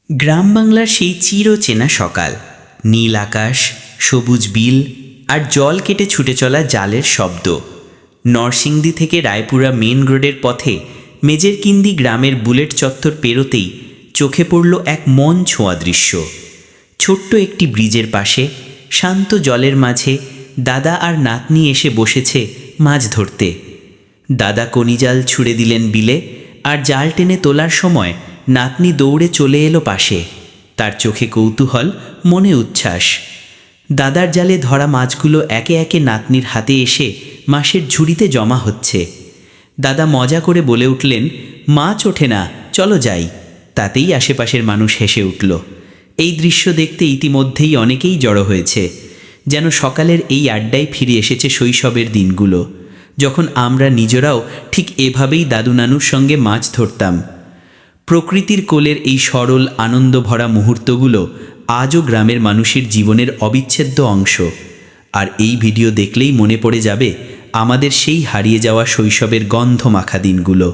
গ্রাম বাংলার সেই চিরচেনা সকাল, নীল আকাশ, সবুজ বিল আর জল কেটে ছুটে চলা জালের শব্দ। নরসিংদী থেকে রায়পুরা মেন রোডের পথে মেজেরকিন্দি গ্রামের বুলেট চত্বর পেরোতেই চোখে পড়ল এক মন ছোঁয়া দৃশ্য। ছোট্ট একটি ব্রিজের পাশে শান্ত জলের মাঝে দাদা আর নাতনি এসে বসেছে মাছ ধরতে। দাদা কনিজাল ছুঁড়ে দিলেন বিলে, আর জাল টেনে তোলার সময় নাতনি দৌড়ে চলে এলো পাশে। তার চোখে কৌতূহল, মনে উচ্ছ্বাস। দাদার জালে ধরা মাছগুলো একে একে নাতনির হাতে এসে মাছের ঝুড়িতে জমা হচ্ছে। দাদা মজা করে বলে উঠলেন, মাছ ওঠে না, চলো যাই। তাতেই আশেপাশের মানুষ হেসে উঠল। এই দৃশ্য দেখতে ইতিমধ্যেই অনেকেই জড়ো হয়েছে। যেন সকালের এই আড্ডায় ফিরে এসেছে শৈশবের দিনগুলো, যখন আমরা নিজেরাও ঠিক এভাবেই দাদু নানুর সঙ্গে মাছ ধরতাম। প্রকৃতির কোলের এই সরল আনন্দভরা মুহূর্তগুলো আজও গ্রামের মানুষের জীবনের অবিচ্ছেদ্য অংশ। আর এই ভিডিও দেখলেই মনে পড়ে যাবে আমাদের সেই হারিয়ে যাওয়া শৈশবের গন্ধ মাখা দিনগুলো।